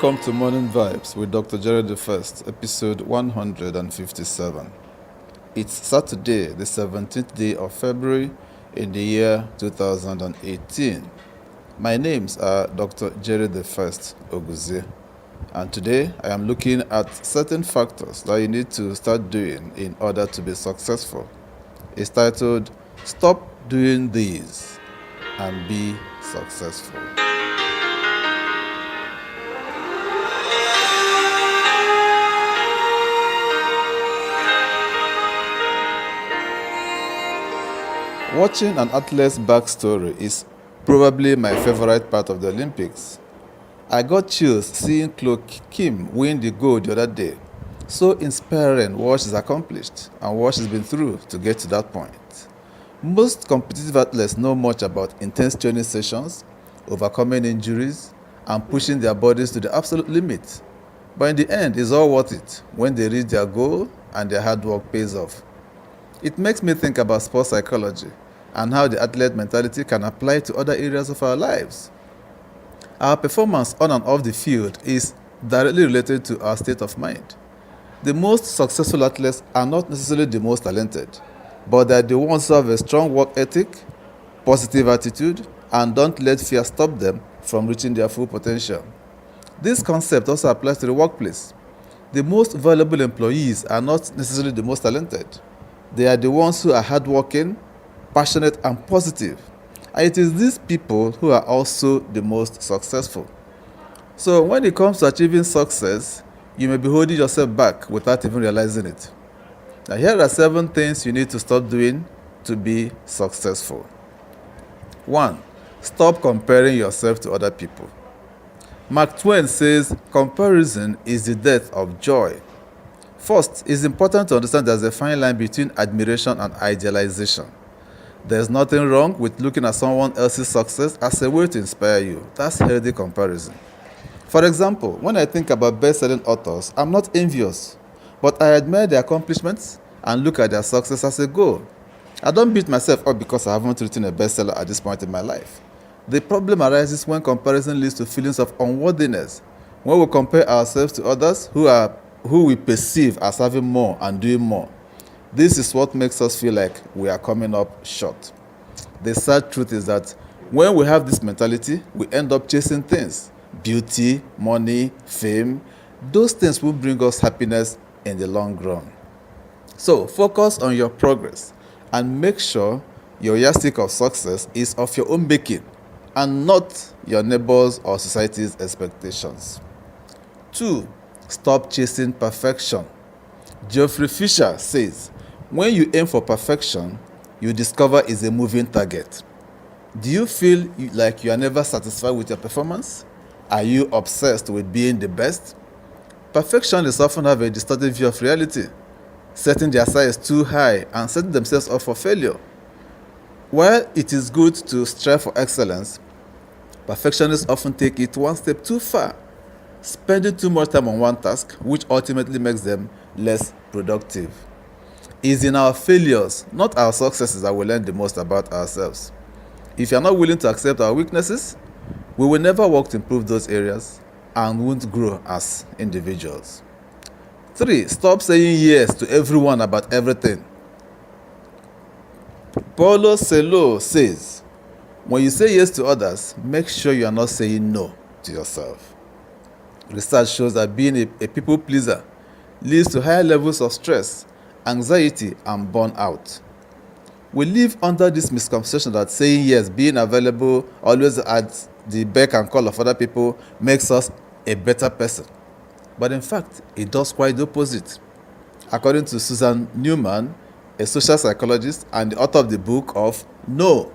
Welcome to Morning Vibes with Dr. Jerry the First, episode 157. It's Saturday, the 17th day of February in the year 2018. My names are Dr. Jerry the First Oguzie, and today I am looking at certain factors that you need to start doing in order to be successful. It's titled, Stop Doing These and Be Successful. Watching an athlete's backstory is probably my favorite part of the Olympics. I got chills seeing Chloe Kim win the gold the other day. So inspiring what she's accomplished and what she's been through to get to that point. Most competitive athletes know much about intense training sessions, overcoming injuries, and pushing their bodies to the absolute limit. But in the end, it's all worth it when they reach their goal and their hard work pays off. It makes me think about sports psychology and how the athlete mentality can apply to other areas of our lives. Our performance on and off the field is directly related to our state of mind. The most successful athletes are not necessarily the most talented, but they are the ones who have a strong work ethic, positive attitude, and don't let fear stop them from reaching their full potential. This concept also applies to the workplace. The most valuable employees are not necessarily the most talented. They are the ones who are hardworking, passionate, and positive. And it is these people who are also the most successful. So when it comes to achieving success, you may be holding yourself back without even realizing it. Now here are 7 things you need to stop doing to be successful. 1. Stop comparing yourself to other people. Mark Twain says, comparison is the death of joy. First, it's important to understand there's a fine line between admiration and idealization. There's nothing wrong with looking at someone else's success as a way to inspire you. That's healthy comparison. For example, when I think about best-selling authors, I'm not envious, but I admire their accomplishments and look at their success as a goal. I don't beat myself up because I haven't written a bestseller at this point in my life. The problem arises when comparison leads to feelings of unworthiness, when we compare ourselves to others who we perceive as having more and doing more. This is what makes us feel like we are coming up short. The sad truth is that when we have this mentality, we end up chasing things. Beauty, money, fame. Those things will bring us happiness in the long run. So focus on your progress and make sure your yardstick of success is of your own making and not your neighbors or society's expectations. 2. Stop chasing perfection. Geoffrey Fisher says, when you aim for perfection, you discover it's a moving target. Do you feel like you are never satisfied with your performance? Are you obsessed with being the best? Perfectionists often have a distorted view of reality, setting their sights too high and setting themselves up for failure. While it is good to strive for excellence, perfectionists often take it one step too far, spending too much time on one task, which ultimately makes them less productive. It's in our failures, not our successes, that we learn the most about ourselves. If you are not willing to accept our weaknesses, we will never work to improve those areas and won't grow as individuals. 3. Stop saying yes to everyone about everything. Paulo Coelho says, when you say yes to others, make sure you are not saying no to yourself. Research shows that being a people pleaser leads to higher levels of stress, anxiety, and burnout. We live under this misconception that saying yes, being available, always at the beck and call of other people makes us a better person. But in fact, it does quite the opposite. According to Susan Newman, a social psychologist and the author of the book of No,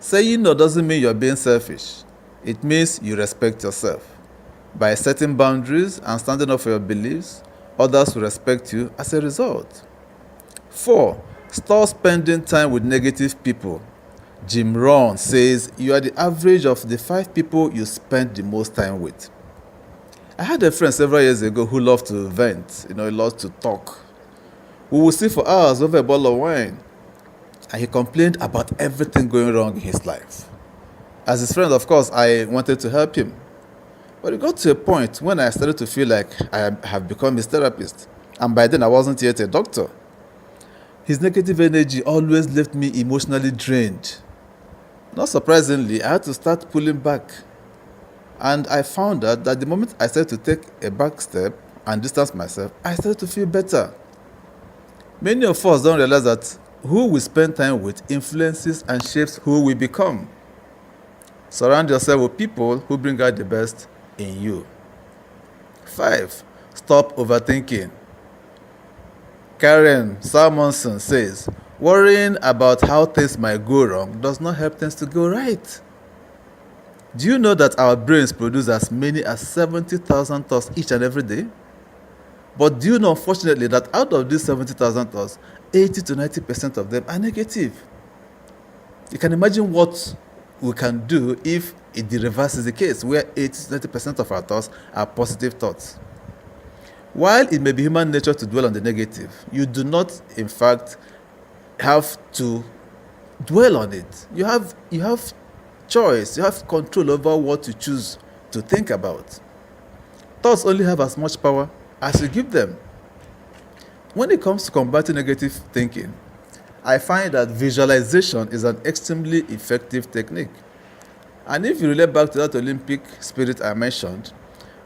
saying no doesn't mean you're being selfish. It means you respect yourself. By setting boundaries and standing up for your beliefs, others will respect you as a result. 4. Stop spending time with negative people. Jim Rohn says you are the average of the 5 people you spend the most time with. I had a friend several years ago who loved to vent, he loved to talk. We would sit for hours over a bottle of wine, and he complained about everything going wrong in his life. As his friend, of course, I wanted to help him. But it got to a point when I started to feel like I have become his therapist. And by then, I wasn't yet a doctor. His negative energy always left me emotionally drained. Not surprisingly, I had to start pulling back. And I found out that the moment I started to take a back step and distance myself, I started to feel better. Many of us don't realize that who we spend time with influences and shapes who we become. Surround yourself with people who bring out the best in you. 5. Stop overthinking. Karen Salmonson says, worrying about how things might go wrong does not help things to go right. Do you know that our brains produce as many as 70,000 thoughts each and every day? But do you know, unfortunately, that out of these 70,000 thoughts, 80 to 90% of them are negative? You can imagine what we can do if the reverse is the case, where 80 to 90% of our thoughts are positive thoughts. While it may be human nature to dwell on the negative, you do not, in fact, have to dwell on it. You have choice, you have control over what you choose to think about. Thoughts only have as much power as you give them. When it comes to combating negative thinking, I find that visualization is an extremely effective technique. And if you relate back to that Olympic spirit I mentioned,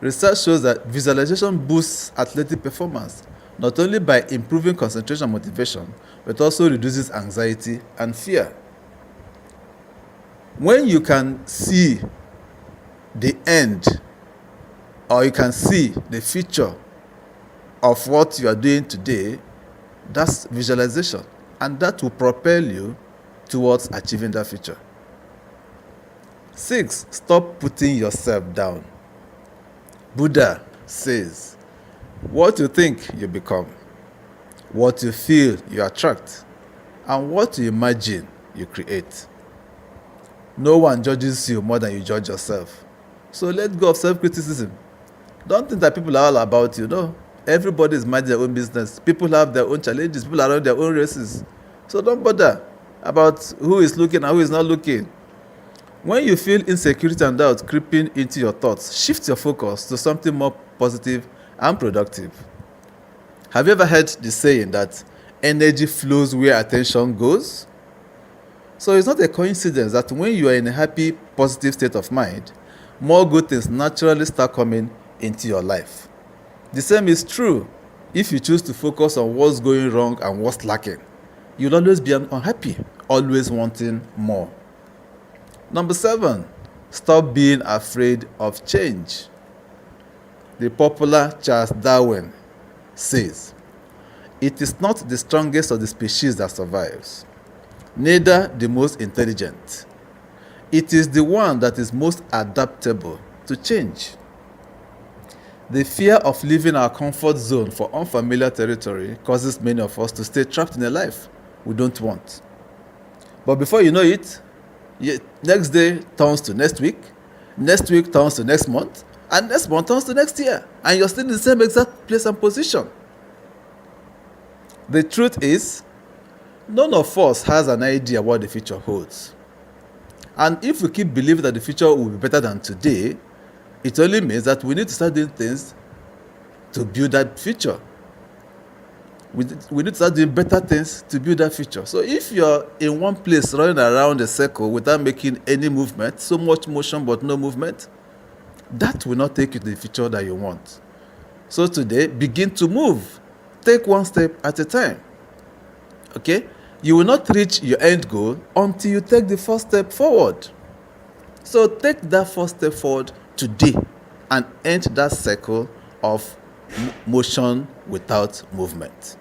research shows that visualization boosts athletic performance, not only by improving concentration and motivation, but also reduces anxiety and fear. When you can see the end, or you can see the future of what you are doing today, that's visualization. And that will propel you towards achieving that future. 6. Stop putting yourself down. Buddha says, what you think, you become. What you feel, you attract. And what you imagine, you create. No one judges you more than you judge yourself. So let go of self-criticism. Don't think that people are all about you. No. Everybody is minding their own business. People have their own challenges. People are on their own races. So don't bother about who is looking and who is not looking. When you feel insecurity and doubt creeping into your thoughts, shift your focus to something more positive and productive. Have you ever heard the saying that energy flows where attention goes? So it's not a coincidence that when you are in a happy, positive state of mind, more good things naturally start coming into your life. The same is true if you choose to focus on what's going wrong and what's lacking. You'll always be unhappy, always wanting more. Number 7, stop being afraid of change. The popular Charles Darwin says, it is not the strongest of the species that survives, neither the most intelligent. It is the one that is most adaptable to change. The fear of leaving our comfort zone for unfamiliar territory causes many of us to stay trapped in a life we don't want. But before you know it, next day turns to next week turns to next month, and next month turns to next year, and you're still in the same exact place and position. The truth is, none of us has an idea what the future holds. And if we keep believing that the future will be better than today, it only means that we need to start doing things to build that future. We need to start doing better things to build that future. So if you're in one place running around a circle without making any movement, so much motion but no movement, that will not take you to the future that you want. So today, begin to move. Take one step at a time. Okay? You will not reach your end goal until you take the first step forward. So take that first step forward today and end that circle of motion without movement.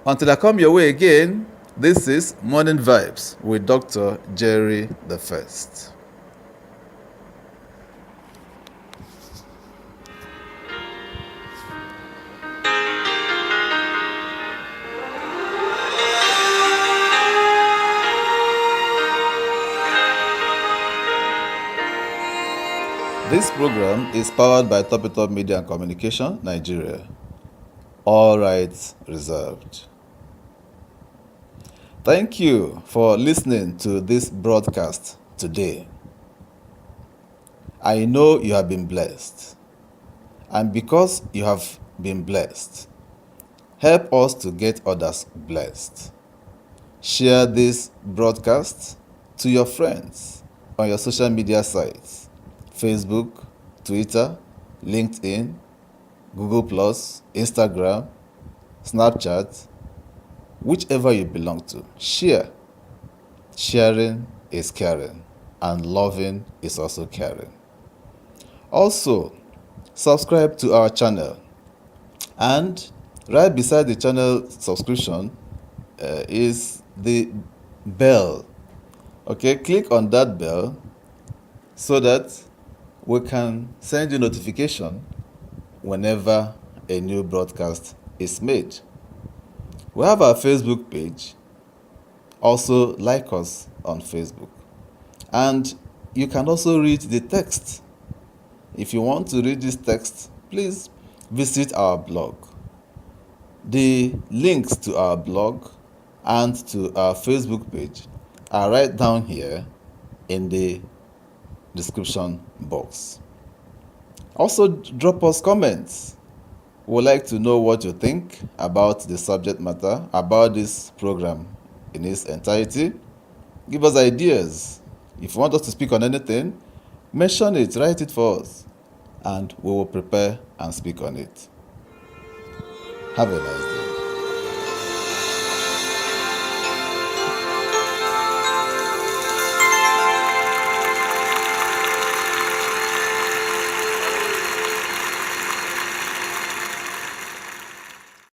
Until I come your way again, this is Morning Vibes with Dr. Jerry the First. This program is powered by Topitup Media and Communication, Nigeria. All rights reserved. Thank you for listening to this broadcast today. I know you have been blessed. And because you have been blessed, help us to get others blessed. Share this broadcast to your friends on your social media sites: Facebook, Twitter, LinkedIn, Google+, Instagram, Snapchat, whichever you belong to. Share. Sharing is caring, and loving is also caring. Also, subscribe to our channel, and right beside the channel subscription is the bell. Okay, click on that bell so that we can send you notification whenever a new broadcast is made. We have our Facebook page. Also like us on Facebook. And you can also read the text. If you want to read this text, please visit our blog. The links to our blog and to our Facebook page are right down here in the description box. Also, drop us comments. We would like to know what you think about the subject matter, about this program in its entirety. Give us ideas. If you want us to speak on anything, mention it, write it for us, and we will prepare and speak on it. Have a nice day.